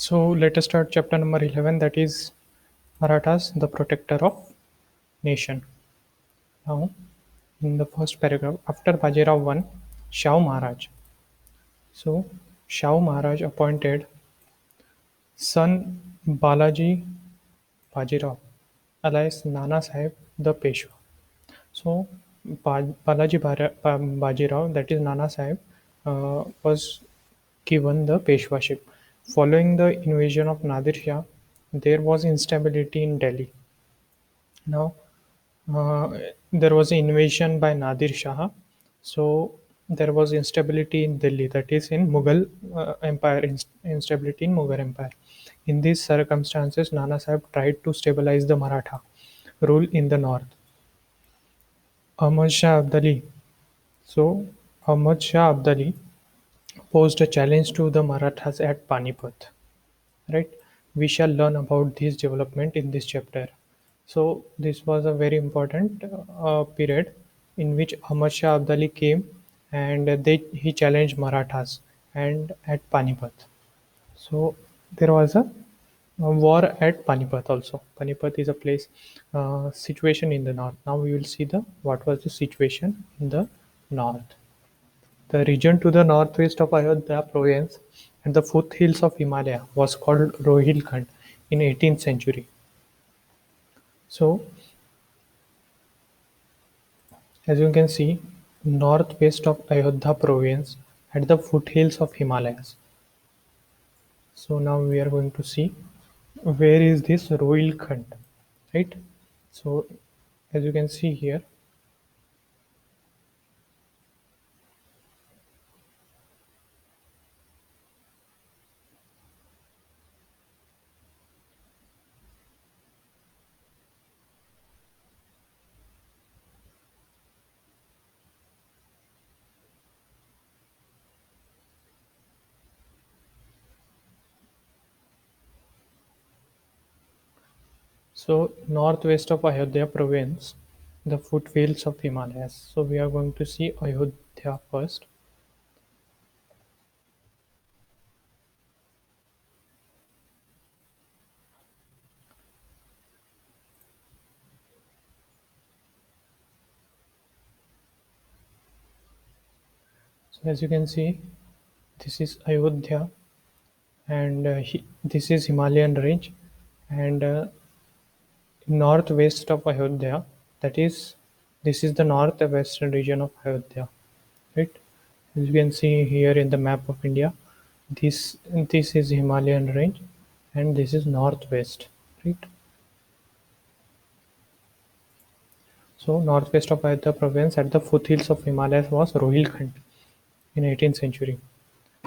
So let us start chapter number 11, that is Marathas, the protector of nation. Now, in the first paragraph, after Bajirao won, Shah Maharaj. So, Shah Maharaj appointed son Balaji Bajirao, alias Nana Sahib the Peshwa. So, Bajirao, that is Nana Sahib, was given the Peshwaship. Following the invasion of Nadir Shah, there was instability in Delhi. Now, there was an invasion by Nadir Shah, so there was instability in Delhi, that is in Mughal Empire, instability in Mughal Empire. In these circumstances, Nana Sahib tried to stabilize the Maratha rule in the north. Ahmad Shah Abdali. So, Ahmad Shah Abdali posed a challenge to the Marathas at Panipat. Right? We shall learn about this development in this chapter. So this was a very important period in which Ahmad Shah Abdali came and he challenged Marathas and at Panipat. So there was a war at Panipat also. Panipat is a place situation in the north. Now we will see the what was the situation in the north. The region to the northwest of Ayodhya province at the foothills of Himalaya was called Rohilkhand in 18th century. So, as you can see, northwest of Ayodhya province at the foothills of Himalayas. So now we are going to see where is this Rohilkhand, right? So as you can see here, so northwest of Ayodhya province, the foothills of Himalayas. So we are going to see Ayodhya first. So as you can see, this is Ayodhya and this is Himalayan range and northwest of Ayodhya, that is this is the northwestern region of Ayodhya, right? As you can see here in the map of India, this is Himalayan range and this is northwest, right? So northwest of Ayodhya province at the foothills of Himalayas was Rohilkhand in 18th century.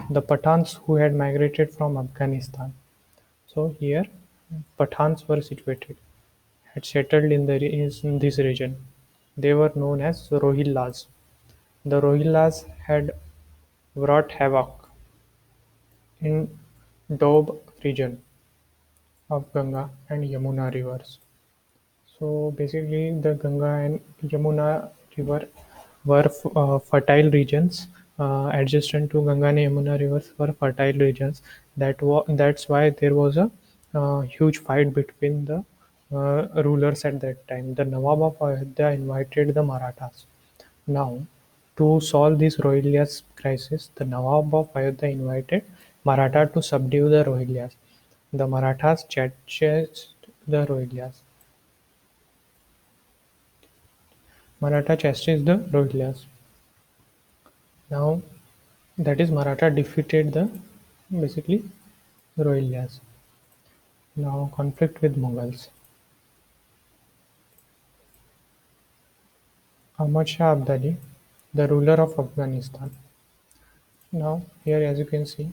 The Pathans who had migrated from Afghanistan. So here Pathans were situated, had settled in this region. They were known as Rohillas. The Rohillas had wrought havoc in Doab region of Ganga and Yamuna rivers. So basically, the Ganga and Yamuna river were fertile regions. Adjacent to Ganga and Yamuna rivers were fertile regions. That's why there was a huge fight between the rulers at that time. The Nawab of Ayodhya invited the Marathas. Now, to solve this Rohillas crisis, the Nawab of Ayodhya invited Maratha to subdue the Rohillas. The Marathas chased the Rohillas. Maratha chastised the Rohillas. Now, that is Maratha defeated the basically Rohillas. Now, conflict with Mughals. Ahmad Shah Abdali, the ruler of Afghanistan. Now, here as you can see,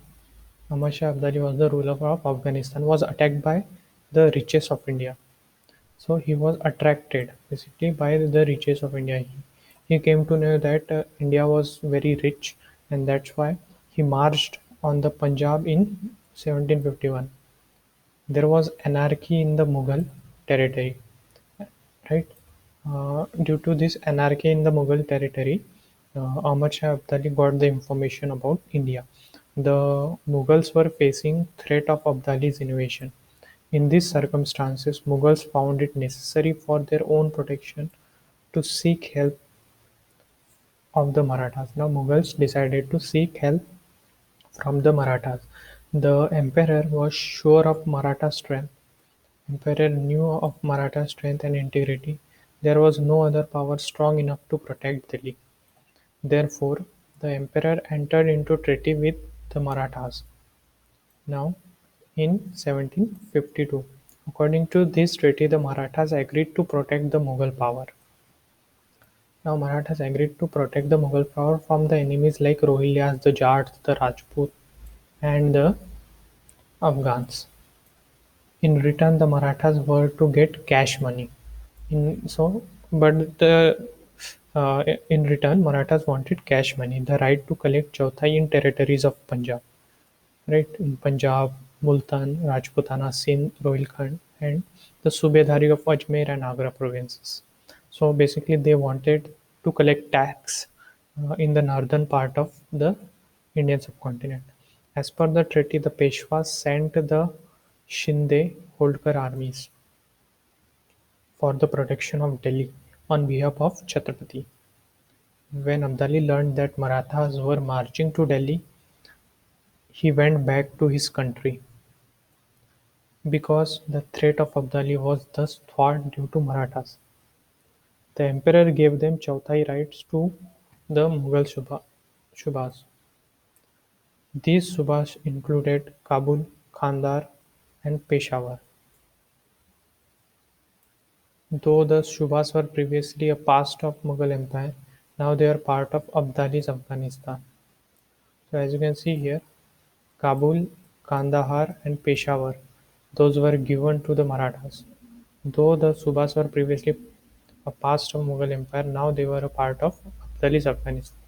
Ahmad Shah Abdali was the ruler of Afghanistan, was attacked by the riches of India. So he was attracted basically by the riches of India. He came to know that India was very rich, and that's why he marched on the Punjab in 1751. There was anarchy in the Mughal territory, right? Due to this anarchy in the Mughal territory, Ahmad Shah Abdali got the information about India. The Mughals were facing threat of Abdali's invasion. In these circumstances, Mughals found it necessary for their own protection to seek help of the Marathas. Now, Mughals decided to seek help from the Marathas. The emperor was sure of Maratha strength. Emperor knew of Maratha strength and integrity. There was no other power strong enough to protect Delhi. Therefore, the emperor entered into treaty with the Marathas. Now, in 1752, according to this treaty, the Marathas agreed to protect the Mughal power. Now, Marathas agreed to protect the Mughal power from the enemies like Rohillas, the Jats, the Rajput, and the Afghans. In return, the Marathas were to get cash money. In so, but in return, Marathas wanted cash money, the right to collect chauthai in territories of Punjab, right? In Punjab, Multan, Rajputana, Sindh, Rohilkhand, and the Subedari of Ajmer and Agra provinces. So basically, they wanted to collect tax in the northern part of the Indian subcontinent. As per the treaty, the Peshwas sent the Shinde Holdkar armies for the protection of Delhi on behalf of Chhatrapati. When Abdali learned that Marathas were marching to Delhi, he went back to his country. Because the threat of Abdali was thus thwarted due to Marathas, the emperor gave them Chauthai rights to the Mughal Subhas. These Subhas included Kabul, Kandahar, and Peshawar. Though the Shubhas were previously a part of Mughal Empire, now they are part of Abdali's Afghanistan. So as you can see here, Kabul, Kandahar, and Peshawar, those were given to the Marathas. Though the Subhas were previously a part of Mughal Empire, now they were a part of Abdali's Afghanistan.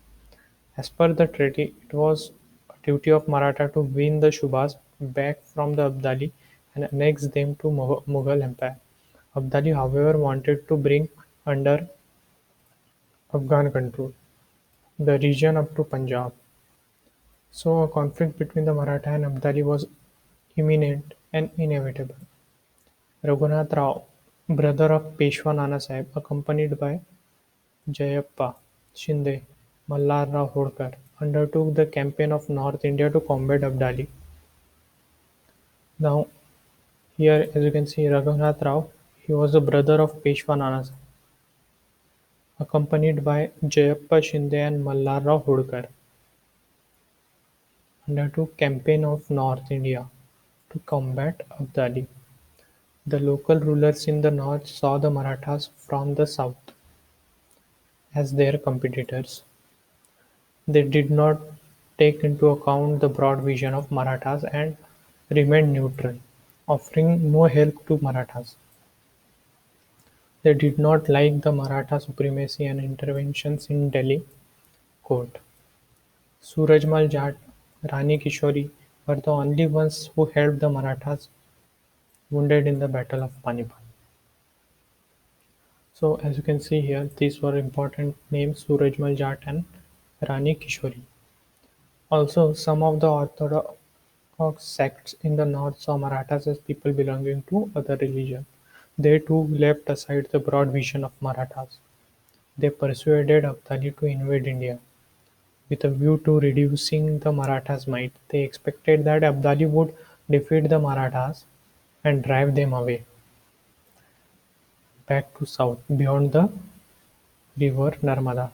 As per the treaty, it was a duty of Maratha to win the Shubhas back from the Abdali and annex them to Mughal Empire. Abdali, however, wanted to bring under Afghan control the region up to Punjab. So a conflict between the Maratha and Abdali was imminent and inevitable. Raghunath Rao, brother of Peshwa Nanasaheb, accompanied by Jayappa Shinde, Mallar Rao Holkar, undertook the campaign of North India to combat Abdali. Now, here as you can see, Raghunath Rao, he was the brother of Peshwa Nanasaheb, accompanied by Jayappa Shinde and Mallar Rao Holkar, undertook campaign of North India to combat Abdali. The local rulers in the north saw the Marathas from the south as their competitors. They did not take into account the broad vision of Marathas and remained neutral, offering no help to Marathas. They did not like the Maratha supremacy and interventions in Delhi court. Surajmal Jat, Rani Kishori were the only ones who helped the Marathas wounded in the Battle of Panipat. So as you can see here, these were important names: Surajmal Jat and Rani Kishori. Also, some of the Orthodox sects in the north saw Marathas as people belonging to other religion. They too left aside the broad vision of Marathas. They persuaded Abdali to invade India. With a view to reducing the Marathas' might, they expected that Abdali would defeat the Marathas and drive them away back to south beyond the river Narmada.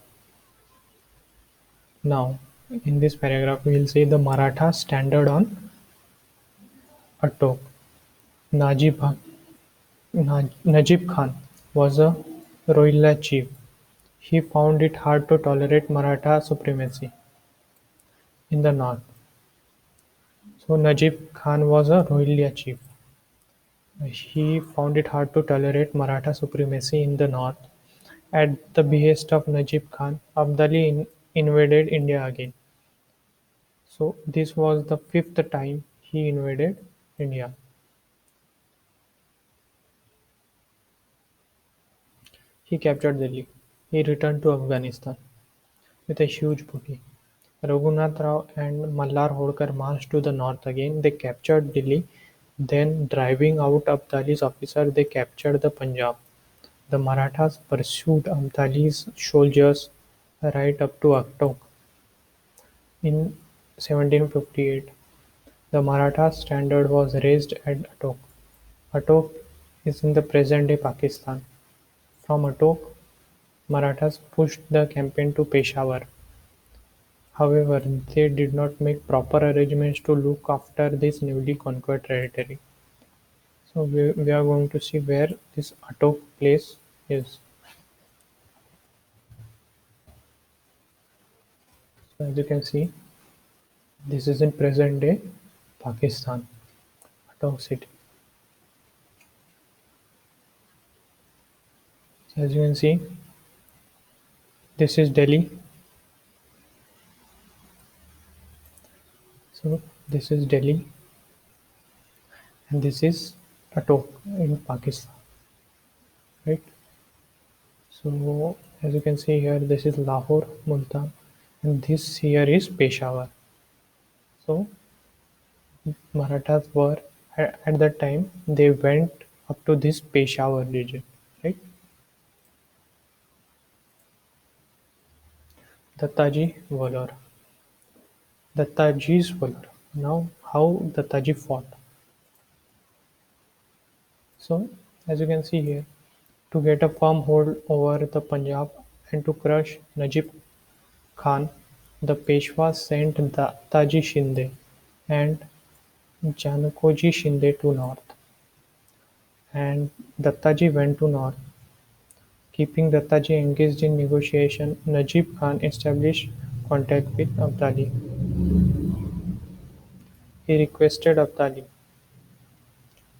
Now, in this paragraph, we will see the Marathas standard on Attock. Najib, Najib Khan was a Rohilla chief. He found it hard to tolerate Maratha supremacy in the north. So Najib Khan was a Rohilla chief. He found it hard to tolerate Maratha supremacy in the north. At the behest of Najib Khan, Abdali invaded India again. So this was the fifth time he invaded India. He captured Delhi. He returned to Afghanistan with a huge booty. Raghunath Rao and Mallar Holkar marched to the north again. They captured Delhi. Then, driving out Abdali's officers, they captured the Punjab. The Marathas pursued Abdali's soldiers right up to Aktok. In 1758, the Maratha standard was raised at Attock. Attock is in the present-day Pakistan. From Attock, Marathas pushed the campaign to Peshawar. However, they did not make proper arrangements to look after this newly conquered territory. So we are going to see where this Attock place is. So as you can see, this is in present-day Pakistan, Attock city. So as you can see, this is Delhi. So this is Delhi, and this is Attock in Pakistan, right? So as you can see here, this is Lahore, Multan, and this here is Peshawar. So Marathas were at that time they went up to this Peshawar region, right? Dattaji Valor. Dattaji's valor. Now, how Dattaji fought? So, as you can see here, to get a firm hold over the Punjab and to crush Najib Khan, the Peshwa sent Dattaji Shinde and Janakoji Shinde to north, and Dattaji went to north. Keeping Dattaji engaged in negotiation, Najib Khan established contact with Abdali. He requested Abdali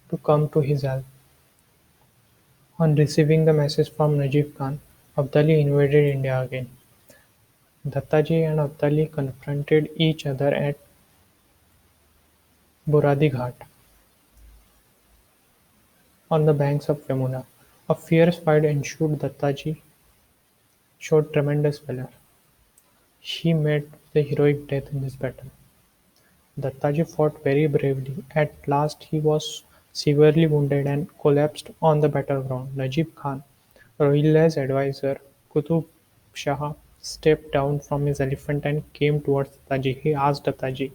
to come to his help. On receiving the message from Najib Khan, Abdali invaded India again. Dattaji and Abdali confronted each other at Buradi Ghat on the banks of Yamuna. A fierce fight ensued. Dattaji showed tremendous valor. He met the heroic death in this battle. Dattaji fought very bravely. At last he was severely wounded and collapsed on the battleground. Najib Khan, Rohilla's advisor, Qutub Shah, stepped down from his elephant and came towards Dattaji. He asked Dattaji,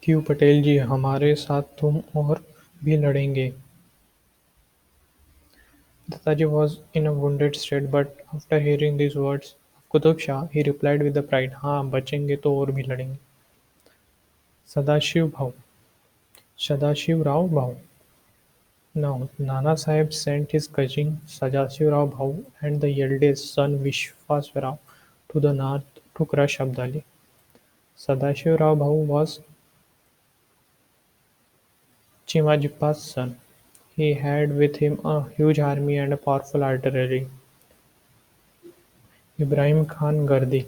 "क्यों पटेल जी हमारे साथ तुम और भी लड़ेंगे?" Dattaji was in a wounded state, but after hearing these words of Qutub Shah, he replied with the pride, "हाँ, बचेंगे तो और भी लड़ेंगे." Sadashiv Bhau, Sadashiv Rao Bhau. Now, Nana Sahib sent his cousin Sadashivrao Bhau and the eldest son Vishwasrao to the north to crush Abdali. Sadashivrao Bhau was Chimajippa's son. He had with him a huge army and a powerful artillery. Ibrahim Khan Gardi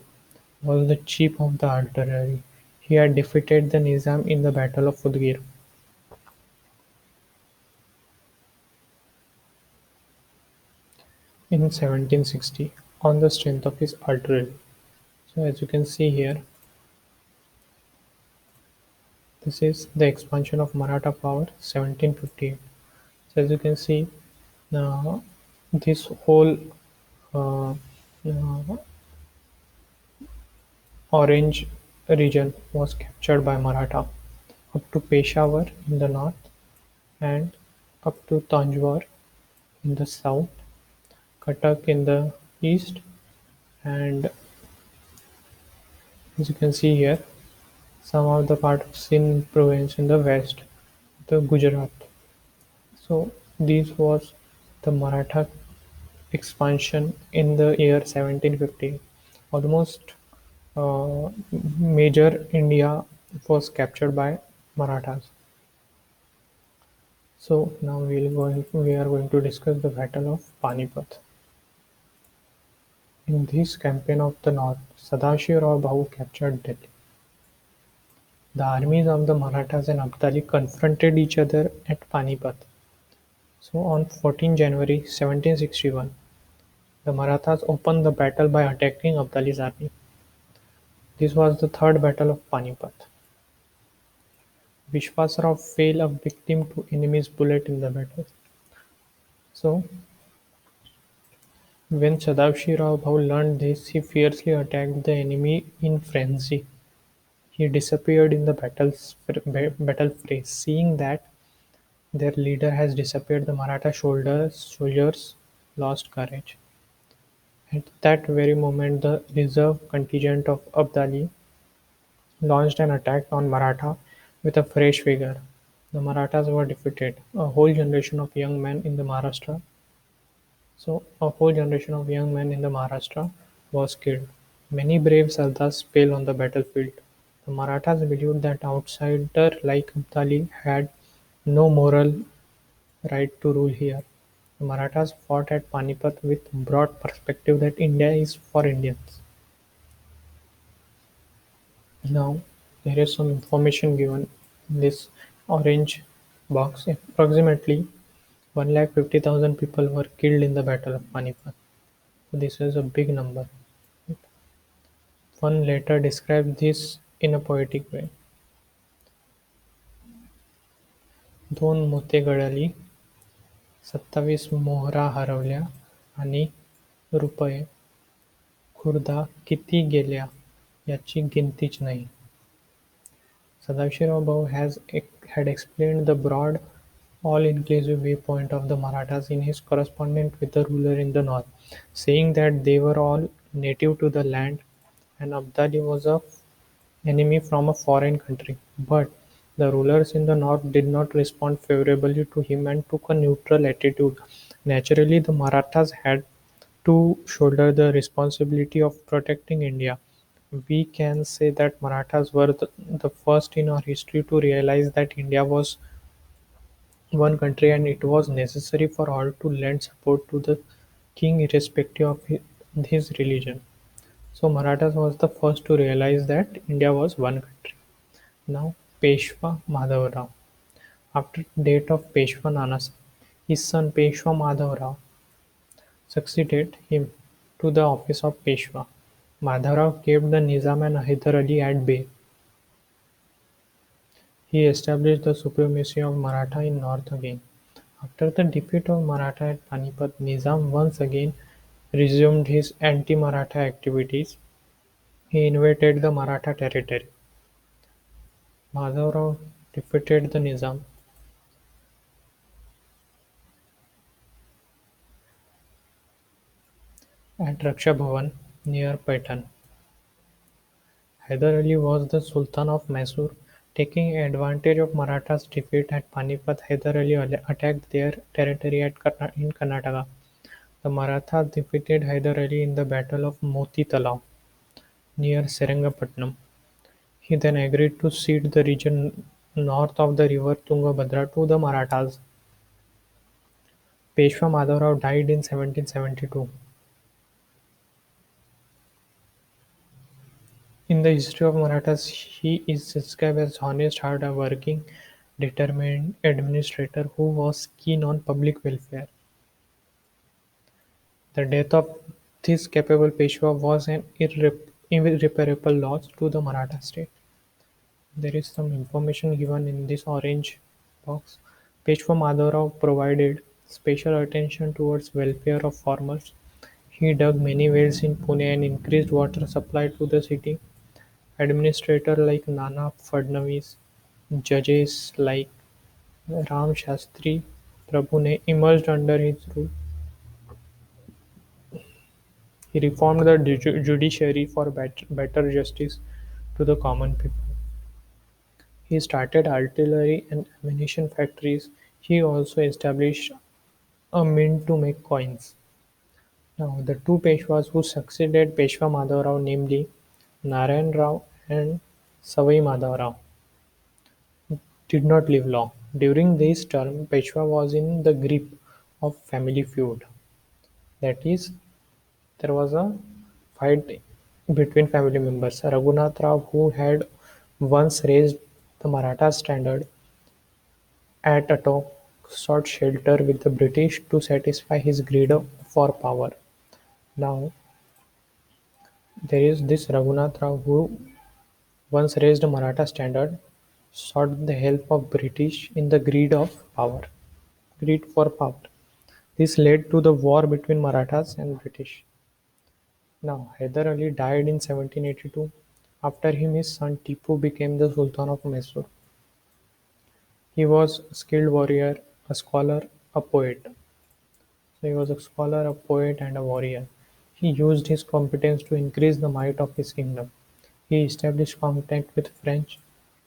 was the chief of the artillery. He had defeated the Nizam in the Battle of Udgir. In 1760 on the strength of his artillery. So as you can see here, this is the expansion of Maratha power 1758. So as you can see, uh, this whole uh, orange region was captured by Maratha up to Peshawar in the north and up to Tanjore in the south, Cuttack in the east, and as you can see here, some of the part of Sindh province in the west, the Gujarat. So this was the Maratha expansion in the year 1750. Almost major India was captured by Marathas. So now we are going to discuss the Battle of Panipat. In this campaign of the north, Sadashivrao Bhau captured Delhi. The armies of the Marathas and Abdali confronted each other at Panipat. So on 14 January 1761, The Marathas opened the battle by attacking Abdali's army. This was the third battle of Panipat. Vishwasrao fell a victim to enemy's bullet in the battle. So, when Sadavshirao Bhau learned this, he fiercely attacked the enemy in frenzy. He disappeared in the battle fray. Seeing that their leader has disappeared, the Maratha soldiers lost courage. At that very moment, the reserve contingent of Abdali launched an attack on Maratha with a fresh vigor. The Marathas were defeated. A whole generation of young men in the Maharashtra was killed. Many brave Sardars fell on the battlefield. The Marathas believed that outsider like Abdali had no moral right to rule here. The Marathas fought at Panipat with broad perspective that India is for Indians. Now, there is some information given in this orange box. Approximately 150,000 people were killed in the Battle of Panipat. So this is a big number. One later described this in a poetic way. दोन मोते गळाली, 27 मोहरा हरवल्या आणि रुपये खुर्दा किती गेल्या याची गिनतीच नाही. Sadavshirao Bhau had explained the broad, all-inclusive viewpoint of the Marathas in his correspondence with the ruler in the north, saying that they were all native to the land and Abdali was an enemy from a foreign country. But the rulers in the north did not respond favorably to him and took a neutral attitude. Naturally, the Marathas had to shoulder the responsibility of protecting India. We can say that Marathas were the first in our history to realize that India was one country and it was necessary for all to lend support to the king irrespective of his religion. So Marathas was the first to realize that India was one country. Now Peshwa Madhavrao. After death of Peshwa Nanasaheb, his son Peshwa Madhavrao succeeded him to the office of Peshwa. Madhavrao kept the Nizam and Hyder Ali at bay. He established the supremacy of Maratha in north again. After the defeat of Maratha at Panipat, Nizam once again resumed his anti-Maratha activities. He invaded the Maratha territory. Madhavrao defeated the Nizam at Raksha Bhavan near Paitan. Hyder Ali was the Sultan of Mysore. Taking advantage of Maratha's defeat at Panipat, Hyder Ali attacked their territory in Karnataka. The Marathas defeated Hyder Ali in the Battle of Moti Talao near Seringamapatnam. He then agreed to cede the region north of the river Tungabhadra to the Marathas. Peshwa Madhavrao died in 1772. In the history of Marathas, he is described as honest, hard-working, determined administrator who was keen on public welfare. The death of this capable Peshwa was an irreparable loss to the Maratha state. There is some information given in this orange box. Peshwa Madhavrao provided special attention towards welfare of farmers. He dug many wells in Pune and increased water supply to the city. Administrators like Nana Fadnavis, judges like Ram Shastri Prabhu emerged under his rule. He reformed the judiciary for better justice to the common people. He started artillery and ammunition factories. He also established a mint to make coins. Now, the two Peshwas who succeeded Peshwa Madhavrao, namely Narayan Rao and Savai Madhavrao, did not live long. During this term, Peshwa was in the grip of family feud. That is, there was a fight between family members. Raghunath Rao, who had once raised the Maratha standard at Attock, sought shelter with the British to satisfy his greed for power. Now, there is this Raghunath Rao who once raised a Maratha standard, sought the help of British in the greed for power. This led to the war between Marathas and British. Now, Hyder Ali died in 1782. After him, his son Tipu became the Sultan of Mysore. He was a skilled warrior, a scholar, a poet. So he was a scholar, a poet, and a warrior. He used his competence to increase the might of his kingdom. He established contact with French,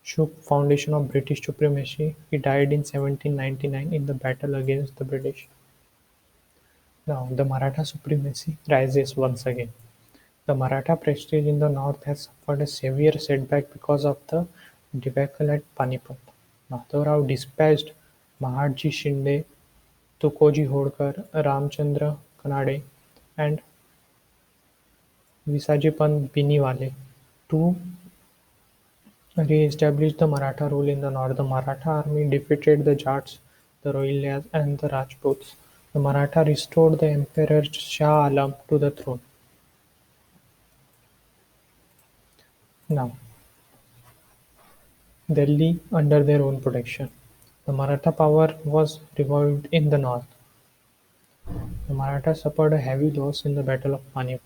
shook foundation of British supremacy. He died in 1799 in the battle against the British. Now, the Maratha supremacy rises once again. The Maratha prestige in the north has suffered a severe setback because of the debacle at Panipat. Madhavrao dispatched Mahatji Shinde, Tukoji Hodkar, Ramchandra Kanade, and Visajipant Biniwale to re-establish the Maratha rule in the north. The Maratha army defeated the Jats, the Rohillas, and the Rajputs. The Maratha restored the Emperor Shah Alam to the throne. Now, Delhi under their own protection. The Maratha power was revived in the north. The Marathas suffered a heavy loss in the Battle of Panipat.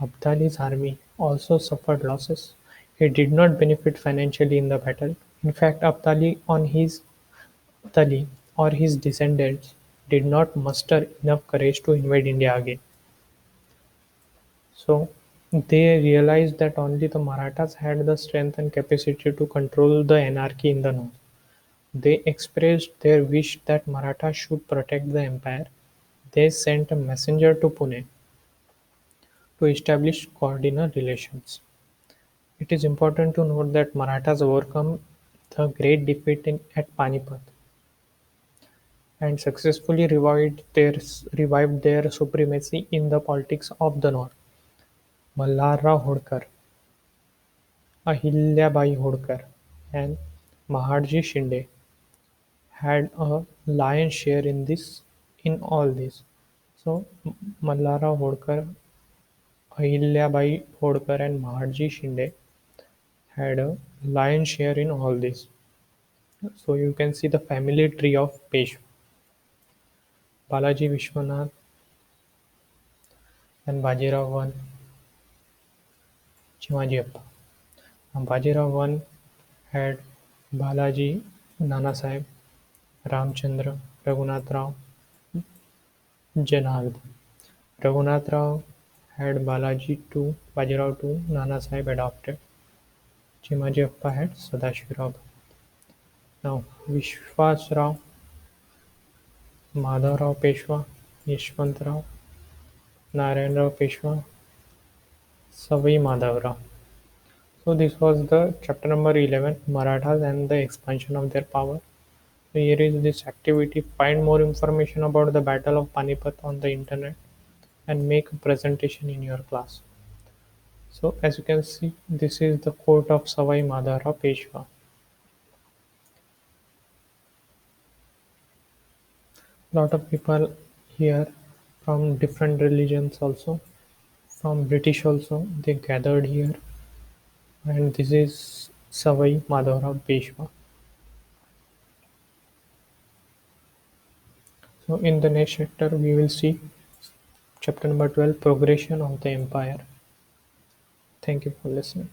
Abdali's army also suffered losses. He did not benefit financially in the battle. In fact, Abdali or his descendants did not muster enough courage to invade India again. So they realized that only the Marathas had the strength and capacity to control the anarchy in the north. They expressed their wish that Marathas should protect the empire. They sent a messenger to Pune to establish cordial relations. It is important to note that Marathas overcome the great defeat at Panipat and successfully revived their supremacy in the politics of the north. Malharrao Hodkar, Ahilyabai Hodkar, and Maharji Shinde had a lion's share in all this. So Malharrao Hodkar, Ahilyabai Hodkar, and Maharji Shinde had a lion's share in all this. So you can see the family tree of Peshwa. Balaji Vishwanath and Bajirao I Chimaji Appa. Now, Bajirao I had Balaji Nanasaheb, Ramchandra, Raghunath Rao, Janardhan. Raghunath Rao had Bajirao II, Nanasaheb adopted. Chimaji Appa had Sadashivarav. Now, Vishwas Rao, Madhavrao Peshwa, Yashwantrao, Narayanrao Peshwa, Savai Madhavrao. So this was the chapter number 11, Marathas and the expansion of their power. So here is this activity. Find more information about the Battle of Panipat on the internet and make a presentation in your class. So as you can see, this is the court of Savai Madhavrao Peshwa. Lot of people here from different religions also, from British also, they gathered here, and this is Savai Madhavrao Peshwa. So in the next chapter we will see chapter number 12, Progression of the Empire. Thank you for listening.